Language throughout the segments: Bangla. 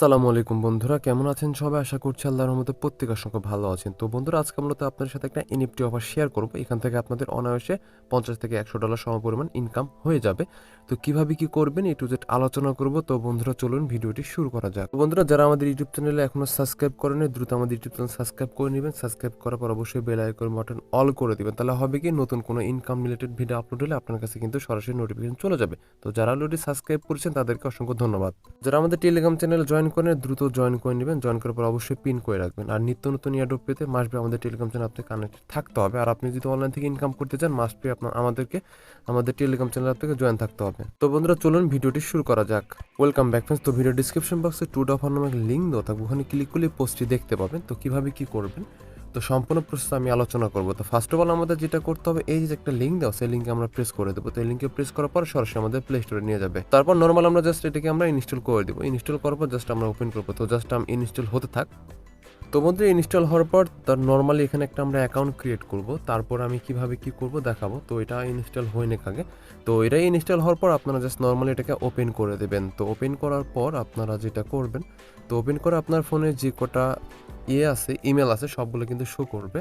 সালামু আলাইকুম বন্ধুরা, কেমন আছেন সবাই? আশা করছি আল্লাহর রহমতে প্রত্যেকের সঙ্গে ভালো আছেন। তো বন্ধুরা, আজকে মূলত আপনাদের সাথে একটা এনএফটি অফার শেয়ার করব। এখান থেকে আপনাদের অনায়াসে $50 থেকে $100 সমপরিমাণ ইনকাম হয়ে যাবে। তো কিভাবে কি করবেন এ টু জেড আলোচনা করব। তো বন্ধুরা, চলুন ভিডিওটি শুরু করা যাক। তো বন্ধুরা, যারা আমাদের ইউটিউব চ্যানেলে এখনো সাবস্ক্রাইব করেনি, দ্রুত আমাদের ইউটিউব চ্যানেল সাবস্ক্রাইব করে নেবেন। সাবস্ক্রাইব করার পর অবশ্যই বেল আইকন বাটন অল করে দিবেন। তাহলে হবে কি, নতুন কোনো ইনকাম রিলেটেড ভিডিও আপলোড হলে আপনার কাছে কিন্তু সরাসরি নোটিফিকেশন চলে যাবে। তো যারা অলরেডি সাবস্ক্রাইব করেছেন তাদেরকে অসংখ্য ধন্যবাদ। যারা আমাদের টেলিগ্রাম চ্যানেলে জয়েন করেন, দ্রুত জয়েন করে নেবেন। জয়েন করার পর অবশ্যই পিন করে রাখবেন। আর নিত্য নতুন এয়ারড্রপ পেতে মাস্ট বি আমাদের টেলিগ্রাম চ্যানেল আপনি কানেক্টেড থাকতে হবে। আর আপনি যদি অনলাইন থেকে ইনকাম করতে চান, মাস্ট বি আপনার আমাদের টেলিগ্রাম চ্যানেল আপনাকে জয়েন থাকতে হবে। তো বন্ধুরা, চলুন ভিডিওটি শুরু করা যাক। Welcome back friends. তো ভিডিও ডিসক্রিপশন বক্সে টু অফার নামে লিঙ্ক দেওয়া থাকবে, ওখানে ক্লিক করলে পোস্টটি দেখতে পাবেন। তো কিভাবে কি করবেন, তো সম্পূর্ণ প্রসেস আমি আলোচনা করব। তো ফার্স্ট অফ অল আমাদের যেটা করতে হবে, এই যে একটা লিঙ্ক দেওয়া, সেই লিঙ্কে আমরা প্রেস করে দেবো। তো এই লিঙ্কে প্রেস করার পর সরাসরি আমাদের প্লে স্টোরে নিয়ে যাবে। তারপর নর্মাল আমরা জাস্ট এটাকে আমরা ইনস্টল করে দেবো। ইনস্টল করার পর জাস্ট আমরা ওপেন করবো। তো জাস্ট ইনস্টল হতে থাক। তো বন্ধু, ইনস্টল হওয়ার পর তার নর্মালি এখানে একটা আমরা অ্যাকাউন্ট ক্রিয়েট করব। তারপর আমি কিভাবে কি করব দেখাবো। তো এটা ইনস্টল হয়ে নেক আগে। তো এটা ইনস্টল হওয়ার পর আপনারা জাস্ট নর্মালি এটাকে ওপেন করে দেবেন। তো ওপেন করার পর আপনারা যেটা করবেন, তো ওপেন করে আপনার ফোনে যে কটা আছে, ইমেল আছে, সবগুলো কিন্তু শো করবে।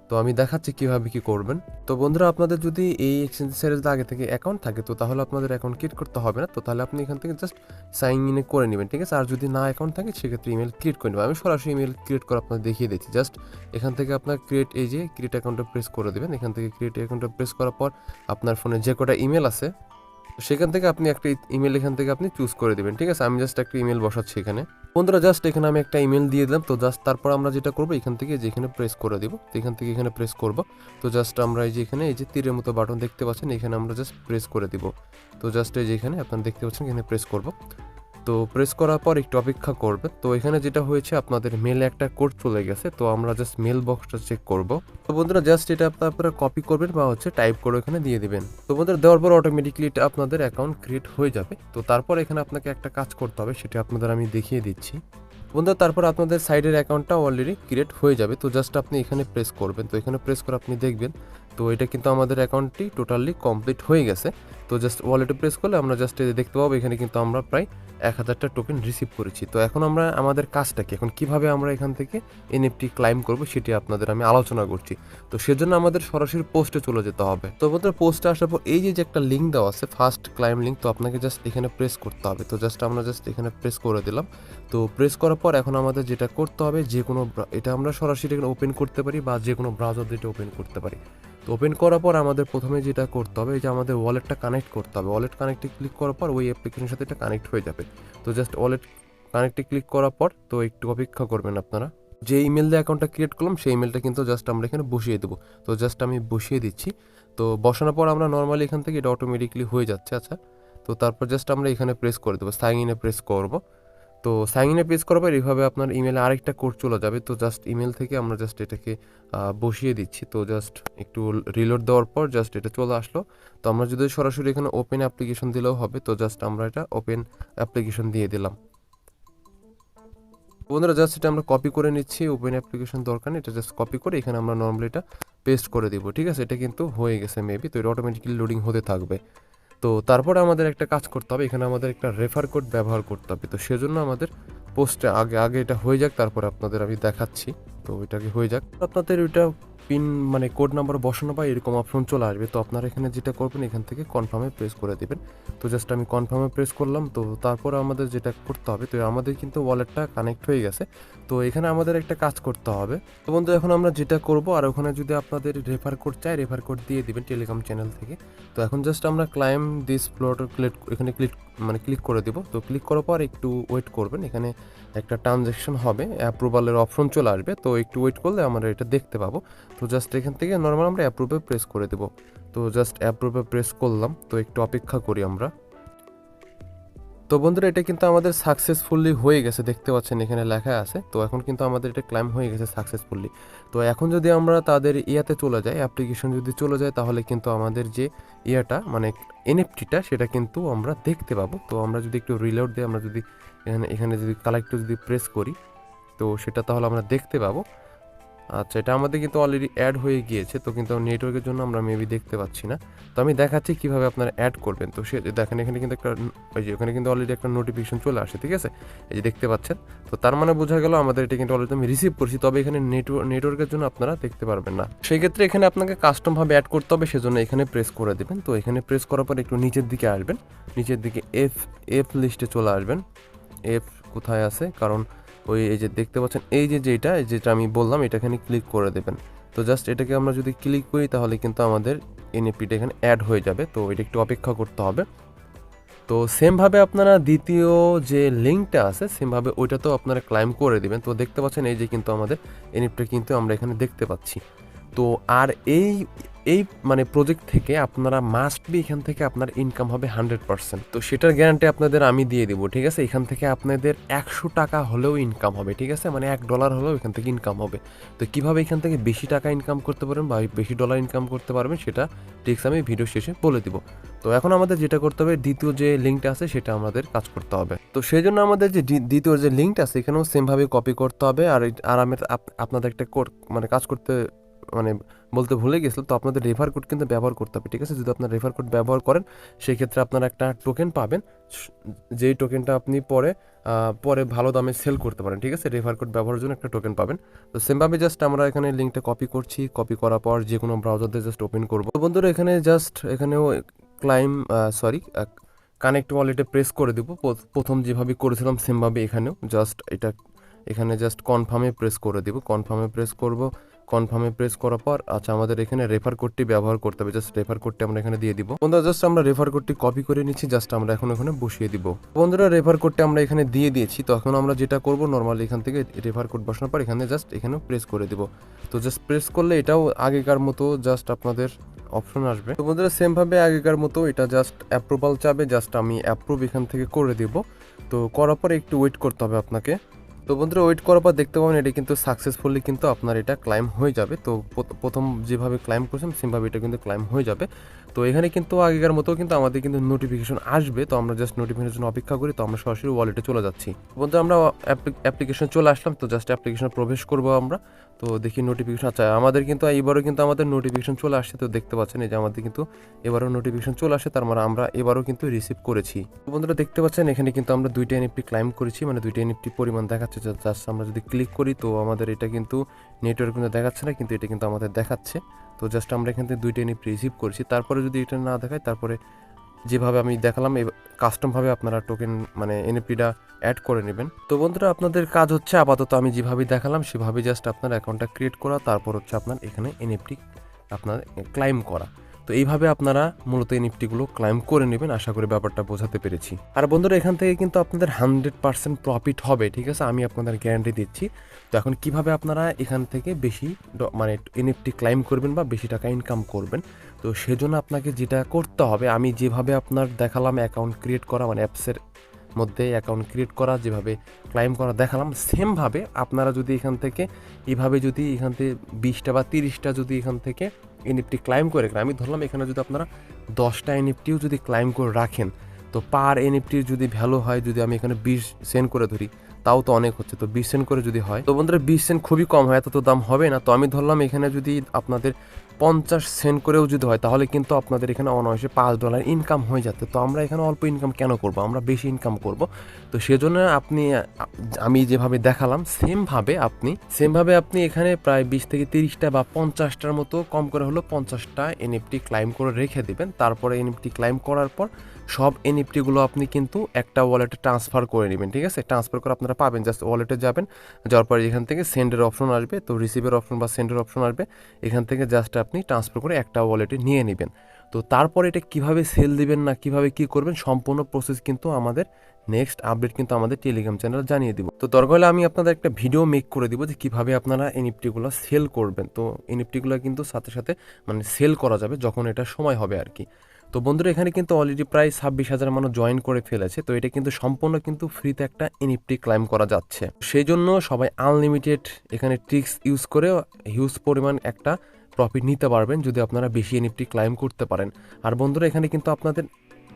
তো আমি দেখাচ্ছি কিভাবে কি করবেন। তো বন্ধুরা, আপনাদের যদি এই এক্সচেঞ্জ সিরিজ আগে থেকে অ্যাকাউন্ট থাকে, তো তাহলে আপনাদের অ্যাকাউন্ট ক্রিয়েট করতে হবে না। তো তাহলে আপনি এখান থেকে জাস্ট সাইন ইন করে নেবেন, ঠিক আছে। আর যদি না অ্যাকাউন্ট থাকে, সেক্ষেত্রে ইমেল ক্রিয়েট করে নেবেন। আমি সরাসরি ইমেল ক্রিয়েট করে আপনাদের দেখিয়ে দিচ্ছি। জাস্ট এখান থেকে আপনার ক্রিয়েট অ্যাকাউন্টটা প্রেস করে দেবেন। এখান থেকে ক্রিয়েট অ্যাকাউন্টটা প্রেস করার পর আপনার ফোনে যে কটা ইমেল আছে, সেখান থেকে আপনি একটা ইমেল এখান থেকে আপনি চুজ করে দেবেন, ঠিক আছে। আমি জাস্ট একটা ইমেল বসাচ্ছি এখানে। বন্ধুরা, জাস্ট এখানে আমি একটা ইমেল দিয়ে দিলাম। তো জাস্ট তারপর আমরা যেটা করবো, এখান থেকে যেখানে প্রেস করে দিব, তো এখান থেকে এখানে প্রেস করব। তো জাস্ট আমরা এই যে এখানে এই যে তীরের মতো বাটন দেখতে পাচ্ছেন, এখানে আমরা জাস্ট প্রেস করে দিব। তো জাস্ট এই যে এখানে আপনারা দেখতে পাচ্ছেন, এখানে প্রেস করব। তো প্রেস করার পর একটু অপেক্ষা করবেন। তো এখানে যেটা হয়েছে, আপনাদের মেলে একটা কোড চলে গেছে। তো আমরা জাস্ট মেল বক্সটা চেক করব। তো বন্ধুরা, জাস্ট এটা আপনারা কপি করবেন বা টাইপ করে এখানে দিয়ে দিবেন। তো বন্ধুরা, দেওয়ার পর অটোমেটিকলি এটা আপনাদের অ্যাকাউন্ট ক্রিয়েট হয়ে যাবে। তো তারপর এখানে আপনাকে একটা কাজ করতে হবে, সেটা আপনাদের আমি দেখিয়ে দিচ্ছি। বন্ধুরা, তারপর আপনাদের সাইডের অ্যাকাউন্টটা অলরেডি ক্রিয়েট হয়ে যাবে। তো জাস্ট আপনি এখানে প্রেস করবেন। তো এখানে প্রেস করে আপনি দেখবেন, তো এটা কিন্তু আমাদের অ্যাকাউন্টটি টোটালি কমপ্লিট হয়ে গেছে। তো জাস্ট ওয়ালেটে প্রেস করলে আমরা জাস্ট দেখতে পাবো, এখানে কিন্তু আমরা প্রায় 1000টা টোকেন রিসিভ করেছি। তো এখন আমরা আমাদের কাজটা কি, এখন কিভাবে আমরা এখান থেকে এনএফটি ক্লাইম করব, সেটি আপনাদের আমি আলোচনা করছি। তো সেজন্য আমাদের সরাসরি পোস্টে চলে যেতে হবে। তো বন্ধুরা, পোস্টে আসার পর এই যে একটা লিঙ্ক দেওয়া আছে, ফার্স্ট ক্লাইম লিঙ্ক, তো আপনাকে জাস্ট এখানে প্রেস করতে হবে। তো জাস্ট আমরা জাস্ট এখানে প্রেস করে দিলাম। তো প্রেস করার পর এখন আমাদের যেটা করতে হবে, যে কোনো এটা আমরা সরাসরি এখানে ওপেন করতে পারি বা যে কোনো ব্রাউজার দিয়ে ওপেন করতে পারি। তো ওপেন করার পর আমাদের প্রথমে যেটা করতে হবে, এই যে আমাদের ওয়ালেটটা কানেক্ট করতে হবে। ওয়ালেট কানেক্টে ক্লিক করার পর ওই অ্যাপ্লিকেশনের সাথে এটা কানেক্ট হয়ে যাবে। তো জাস্ট ওয়ালেট কানেক্টে ক্লিক করার পর তো একটু অপেক্ষা করবেন আপনারা। যে ইমেল দিয়ে অ্যাকাউন্টটা ক্রিয়েট করলাম, সেই ইমেলটা কিন্তু জাস্ট আমরা এখানে বসিয়ে দেবো। তো জাস্ট আমি বসিয়ে দিচ্ছি। তো বসানোর পর আমরা নর্মালি এখান থেকে এটা অটোমেটিকলি হয়ে যাচ্ছে। আচ্ছা, তো তারপর জাস্ট আমরা এখানে প্রেস করে দেবো, সাইন ইনে প্রেস করবো। তো সাইন ইনে প্রেস করার পর এইভাবে আপনার ইমেলে আরেকটা কোড চলে যাবে। তো জাস্ট ইমেল থেকে আমরা জাস্ট এটাকে বসিয়ে দিচ্ছি। তো জাস্ট একটু রিলোড দেওয়ার পর জাস্ট এটা চলে আসলো। তো আমরা যদি সরাসরি এখানে ওপেন অ্যাপ্লিকেশন দিলেও হবে। তো জাস্ট আমরা এটা ওপেন অ্যাপ্লিকেশন দিয়ে দিলাম। বন্ধুরা, জাস্ট এটা আমরা কপি করে নিচ্ছি। ওপেন অ্যাপ্লিকেশন দরকার নেই, এটা জাস্ট কপি করে এখানে আমরা নর্মালি এটা পেস্ট করে দিব, ঠিক আছে। এটা কিন্তু হয়ে গেছে মেবি। তো এটা অটোমেটিক্যালি লোডিং হতে থাকবে। তো তারপরে আমাদের একটা কাজ করতে হবে, এখানে আমাদের একটা রেফার কোড ব্যবহার করতে হবে। তো সেজন্য আমাদের পোস্টে আগে এটা হয়ে যাক, তারপরে আপনাদের আমি দেখাচ্ছি। তো ওইটাকে হয়ে যাক, আপনাদের ওইটা পিন কোড নাম্বার বসানো বা এরকম অপশন চলে আসবে। তো আপনারা এখানে যেটা করবেন, এখান থেকে কনফার্মে প্রেস করে দেবেন। তো জাস্ট আমি কনফার্মে প্রেস করলাম। তো তারপরে আমাদের যেটা করতে হবে, তো আমাদের কিন্তু ওয়ালেটটা কানেক্ট হয়ে গেছে। তো এখানে আমাদের একটা কাজ করতে হবে। তো বন্ধু, এখন আমরা যেটা করব, আর ওখানে যদি আপনাদের রেফার কোড চাই, রেফার কোড দিয়ে দিবেন টেলিগ্রাম চ্যানেল থেকে। তো এখন জাস্ট আমরা ক্লাইম দিস প্লট এখানে ক্লিক করে দিব। তো ক্লিক করার পর একটু ওয়েট করবেন, এখানে একটা ট্রানজ্যাকশন হবে, অ্যাপ্রুভালের অপশন চলে আসবে। তো একটু ওয়েট করলে আমরা এটা দেখতে পাবো। তো জাস্ট এখান থেকে নর্মাল আমরা অ্যাপ্রুভে প্রেস করে দেবো। তো জাস্ট অ্যাপ্রুভে প্রেস করলাম। তো একটু অপেক্ষা করি আমরা। তো বন্ধুরা, এটা কিন্তু আমাদের সাকসেসফুলি হয়ে গেছে, দেখতে পাচ্ছেন এখানে লেখা আছে। তো এখন কিন্তু আমাদের এটা ক্লাইম হয়ে গেছে সাকসেসফুলি। তো এখন যদি আমরা তাদের ইয়াতে চলে যাই, অ্যাপ্লিকেশন যদি চলে যায়, তাহলে কিন্তু আমাদের যে ইয়াটা এনএফটিটা, সেটা কিন্তু আমরা দেখতে পাবো। তো আমরা যদি একটু রিলোড দিই, আমরা যদি এখানে যদি কালেক্ট যদি প্রেস করি, তো সেটা তাহলে আমরা দেখতে পাবো। আচ্ছা, এটা আমাদের কিন্তু অলরেডি অ্যাড হয়ে গিয়েছে, তো কিন্তু নেটওয়ার্কের জন্য আমরা মেবি দেখতে পাচ্ছি না। তো আমি দেখাচ্ছি কিভাবে আপনারা অ্যাড করবেন। তো সে দেখেন এখানে কিন্তু একটা ওই যে ওখানে কিন্তু অলরেডি একটা নোটিফিকেশন চলে আসে, ঠিক আছে? এই যে দেখতে পাচ্ছেন। তো তার মানে বোঝা গেল আমাদের এটা কিন্তু অলরেডি আমি রিসিভ করছি, তবে এখানে নেটওয়ার্কের জন্য আপনারা দেখতে পারবেন না। সেই ক্ষেত্রে এখানে আপনাকে কাস্টমভাবে অ্যাড করতে হবে, সেজন্য এখানে প্রেস করে দেবেন। তো এখানে প্রেস করার পর একটু নিচের দিকে আসবেন, নিচের দিকে এফ লিস্টে চলে আসবেন। এফ কোথায় আছে, কারণ ওই এই যে দেখতে পাচ্ছেন এই যে যেটা আমি বললাম এটা এখানে ক্লিক করে দেবেন। তো জাস্ট এটাকে আমরা যদি ক্লিক করি তাহলে কিন্তু আমাদের এনএফটিটা এখানে অ্যাড হয়ে যাবে। তো এটা একটু অপেক্ষা করতে হবে। তো সেমভাবে আপনারা দ্বিতীয় যে লিঙ্কটা আছে সেমভাবে ওইটাতেও আপনারা ক্লাইম করে দিবেন। তো দেখতে পাচ্ছেন এই যে কিন্তু আমাদের এনএফটি কিন্তু আমরা এখানে দেখতে পাচ্ছি। তো আর এই এই মানে প্রজেক্ট থেকে আপনারা মাস্ট বি এখান থেকে আপনার ইনকাম হবে 100%। তো সেটার গ্যারান্টি আপনাদের আমি দিয়ে দিব, ঠিক আছে? এখান থেকে আপনাদের 100 টাকা হলেও ইনকাম হবে, ঠিক আছে? মানে $1 হলেও এখান থেকে ইনকাম হবে। তো কিভাবে এখান থেকে বেশি টাকা ইনকাম করতে পারবেন বা বেশি ডলার ইনকাম করতে পারবেন সেটা ট্রিক্স আমি ভিডিও শেষে বলে দিব। তো এখন আমাদের যেটা করতে হবে, দ্বিতীয় যে লিঙ্কটা আছে সেটা আমাদের কাজ করতে হবে। তো সেই জন্য আমাদের যে দ্বিতীয় যে লিঙ্কটা আছে এখানেও সেমভাবে কপি করতে হবে। আর আমি আপনাদের একটা মানে কাজ করতে মানে বলতে ভুলে গেছিলাম। তো আপনাদের রেফার কোড কিন্তু ব্যবহার করতে হবে, ঠিক আছে? যদি আপনার রেফার কোড ব্যবহার করেন সেই ক্ষেত্রে আপনারা একটা টোকেন পাবেন, যেই টোকেনটা আপনি পরে ভালো দামে সেল করতে পারেন, ঠিক আছে? রেফার কোড ব্যবহারের জন্য একটা টোকেন পাবেন। তো সেমভাবে জাস্ট আমরা এখানে লিঙ্কটা কপি করছি, কপি করার পর যে কোনো ব্রাউজার দিয়ে জাস্ট ওপেন করবো। তো বন্ধুরা এখানে জাস্ট এখানেও কানেক্ট ওয়ালেটে প্রেস করে দেবো। প্রথম যেভাবে করেছিলাম সেমভাবে এখানেও জাস্ট এখানে জাস্ট কনফার্মে প্রেস করে দেবো। কনফার্মে প্রেস করার পর আচ্ছা আমাদের এখানে রেফার কোডটি ব্যবহার করতে হবে। জাস্ট রেফার কোডটি আমরা এখানে দিয়ে দিব। বন্ধুরা জাস্ট আমরা রেফার কোডটি কপি করে নিচ্ছি, জাস্ট আমরা এখন এখানে বসিয়ে দিব। বন্ধুরা রেফার কোডটি আমরা এখানে দিয়ে দিয়েছি। তো এখন আমরা যেটা করব, নর্মালি এখান থেকে রেফার কোড বসানোর পর এখানে জাস্ট এখানে প্রেস করে দিব। তো জাস্ট প্রেস করলে এটাও আগেকার মতো জাস্ট আপনাদের অপশন আসবে। তো বন্ধুরা সেমভাবে আগেকার মতো এটা জাস্ট অ্যাপ্রুভাল চাবে, জাস্ট আমি অ্যাপ্রুভ এখান থেকে করে দেব। তো করার পরে একটু ওয়েট করতে হবে আপনাকে। তো বন্ধুরা ওয়েট করার পর দেখতে পাবেন এটা কিন্তু সাকসেসফুলি কিন্তু আপনার এটা ক্লাইম হয়ে যাবে। তো প্রথম যেভাবে ক্লাইম করছেন সেমভাবে এটা কিন্তু ক্লাইম হয়ে যাবে। তো এখানে কিন্তু আগেকার মতো কিন্তু আমাদের কিন্তু নোটিফিকেশন আসবে। তো আমরা জাস্ট নোটিফিকেশনের জন্য অপেক্ষা করি। তো আমরা সরাসরি ওয়ালেটে চলে যাচ্ছি। বন্ধুরা আমরা অ্যাপ্লিকেশন চলে আসলাম। তো জাস্ট অ্যাপ্লিকেশনে প্রবেশ করবো আমরা। তো দেখি নোটিফিকেশন, আচ্ছা আমাদের কিন্তু এবারও কিন্তু আমাদের নোটিফিকেশন চলে আসছে। তো দেখতে পাচ্ছেন এই যে আমাদের কিন্তু এবারও নোটিফিকেশন চলে আসে, তার মানে আমরা এবারও কিন্তু রিসিভ করেছি। বন্ধুরা দেখতে পাচ্ছেন এখানে কিন্তু আমরা 2টা এনএফটি ক্লাইম করেছি, মানে 2টা এনএফটি পরিমাণ দেখাচ্ছে। জাস্ট আমরা যদি ক্লিক করি তো আমাদের এটা কিন্তু নেটওয়ার্ক কিন্তু দেখাচ্ছে না, কিন্তু এটা কিন্তু আমাদের দেখাচ্ছে। তো জাস্ট আমরা এখান থেকে 2টা এনএফটি রিসিভ করেছি। তারপরে যদি এটা না দেখায়, তারপরে যেভাবে আমি দেখালাম কাস্টমভাবে আপনারা টোকেন মানে এনএফটিটা অ্যাড করে নেবেন। তো বন্ধুরা আপনাদের কাজ হচ্ছে আপাতত আমি যেভাবে দেখালাম সেভাবে জাস্ট আপনার অ্যাকাউন্টটা ক্রিয়েট করা, তারপর হচ্ছে আপনার এখানে এনএফটি আপনার ক্লাইম করা। তো এইভাবে আপনারা মূলত এনএফটিগুলো ক্লাইম করে নেবেন। আশা করি ব্যাপারটা বোঝাতে পেরেছি। আর বন্ধুরা এখান থেকে কিন্তু আপনাদের 100% প্রফিট হবে, ঠিক আছে? আমি আপনাদের গ্যারান্টি দিচ্ছি। তো এখন কিভাবে আপনারা এখান থেকে বেশি মানে এনএফটি ক্লাইম করবেন বা বেশি টাকা ইনকাম করবেন, তো সেজন্য আপনাকে যেটা করতে হবে, আমি যেভাবে আপনার দেখালাম অ্যাকাউন্ট ক্রিয়েট করা, মানে অ্যাপসের মধ্যে অ্যাকাউন্ট ক্রিয়েট করা, যেভাবে ক্লাইম করা দেখালাম, সেমভাবে আপনারা যদি এখান থেকে এভাবে যদি এখান থেকে 20টা বা 30টা যদি এখান থেকে এনএফটি ক্লাইম করে, আমি ধরলাম এখানে যদি আপনারা 10টা এনএফটিও যদি ক্লাইম করে রাখেন, তো পার এনএফটির যদি ভ্যালু হয়, যদি আমি এখানে 20 সেন্ট করে ধরি, তাও তো অনেক হচ্ছে। তো 20 সেন্ট করে যদি হয়, তো বন্ধুরা 20 সেন্ট খুবই কম হয়, এত তো দাম হবে না। তো আমি ধরলাম এখানে যদি আপনাদের 50 সেন্ট করেও যদি হয়, তাহলে কিন্তু আপনাদের এখানে অনায়াসে $5 ইনকাম হয়ে যাচ্ছে। তো আমরা এখানে অল্প ইনকাম কেন করব, আমরা বেশি ইনকাম করব। তো সেজন্য আমি যেভাবে দেখালাম সেমভাবে আপনি এখানে প্রায় 20 থেকে 30টা বা 50টার মতো, কম করে হলো 50টা এনএফটি ক্লাইম করে রেখে দেবেন। তারপরে এনএফটি ক্লাইম করার পর সব এনএফটিগুলো আপনি কিন্তু একটা ওয়ালেটে ট্রান্সফার করে নেবেন, ঠিক আছে? ট্রান্সফার করে আপনারা পাবেন, জাস্ট ওয়ালেটে যাবেন, যাওয়ার পরে এখান থেকে সেন্ডের অপশন আসবে, তো রিসিভের অপশন বা সেন্ডের অপশন আসবে, এখান থেকে জাস্ট আপনি ট্রান্সফার করে একটা ওয়ালেটে নিয়ে নেবেন। তো তারপরে এটা কিভাবে সেল দিবেন না কিভাবে কি করবেন, সম্পূর্ণ প্রসেস কিন্তু আমাদের নেক্সট আপডেট কিন্তু আমাদের টেলিগ্রাম চ্যানেল জানিয়ে দিব। তো দরকার হলে আমি আপনাদের একটা ভিডিও মেক করে দিব যে কিভাবে আপনারা এনএফটিগুলো সেল করবেন। তো এনএফটিগুলো কিন্তু সাথে সাথে মানে সেল করা যাবে যখন এটা সময় হবে আর কি। তো বন্ধুরা এখানে কিন্তু অলরেডি প্রায় 26,000 মানুষ জয়েন করে ফেলেছে। তো এটা কিন্তু সম্পূর্ণ কিন্তু ফ্রিতে একটা এনএফটি ক্লাইম করা যাচ্ছে। সেই জন্য সবাই আনলিমিটেড এখানে ট্রিক্স ইউজ করে হিউজ পরিমাণ একটা প্রফিট নিতে পারবেন যদি আপনারা বেশি এনএফটি ক্লাইম করতে পারেন। আর বন্ধুরা এখানে কিন্তু আপনাদের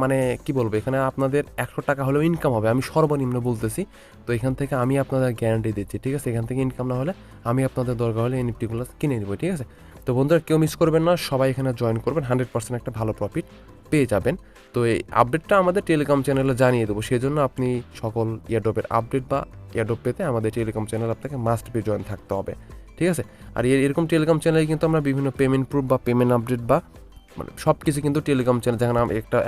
মানে কি বলবো, এখানে আপনাদের 100 টাকা হলেও ইনকাম হবে, আমি সর্বনিম্ন বলতেছি। তো এখান থেকে আমি আপনাদের গ্যারান্টি দিচ্ছি, ঠিক আছে? এখান থেকে ইনকাম না হলে আমি আপনাদের দরকার হলে এনএফটিগুলো কিনে নেবো, ঠিক আছে? তো বন্ধুরা কেউ মিস করবেন না, সবাই এখানে জয়েন করবেন, 100% একটা ভালো প্রফিট পেয়ে যাবেন। তো এই আপডেটটা আমাদের টেলিগ্রাম চ্যানেলে জানিয়ে দেবো, সেই জন্য আপনি সকল এয়ারড্রপের আপডেট বা এয়ারড্রপ পেতে আমাদের টেলিগ্রাম চ্যানেল আপনাকে মাস্ট বি জয়েন থাকতে হবে, ঠিক আছে? আর এরকম টেলিগ্রাম চ্যানেলে কিন্তু আমরা বিভিন্ন পেমেন্ট প্রুফ বা পেমেন্ট আপডেট বা মানে সব কিছু কিন্তু টেলিগ্রাম চ্যানেল, যেখানে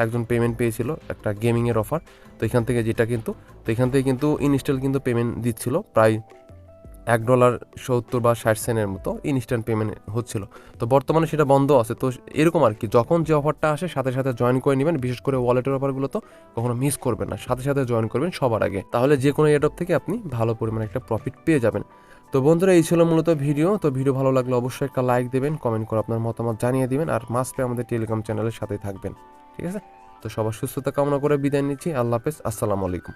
একজন পেমেন্ট পেয়েছিল একটা গেমিংয়ের অফার, তো এখান থেকে কিন্তু ইনস্টল কিন্তু পেমেন্ট দিচ্ছিল প্রায় $1.70 বা 60 সেন্টের মতো ইনস্ট্যান্ট পেমেন্ট হচ্ছিল। তো বর্তমানে সেটা বন্ধ আছে। তো এরকম আর কি, যখন যে অফারটা আসে সাথে সাথে জয়েন করে নেবেন, বিশেষ করে ওয়ালেটের অফারগুলো তো কখনো মিস করবেন না, সাথে সাথে জয়েন করবেন সবার আগে, তাহলে যে কোনো এয়ারড্রপ থেকে আপনি ভালো পরিমাণে একটা প্রফিট পেয়ে যাবেন। তো বন্ধুরা এই ছিল মূলত ভিডিও। তো ভিডিও ভালো লাগলে অবশ্যই একটা লাইক দেবেন, কমেন্ট করে আপনার মতামত জানিয়ে দিবেন, আর মাস্ট বি আমাদের টেলিগ্রাম চ্যানেলের সাথেই থাকবেন, ঠিক আছে? তো সবার সুস্থতা কামনা করে বিদায় নিচ্ছি। আল্লাহ হাফেজ, আসসালামু আলাইকুম।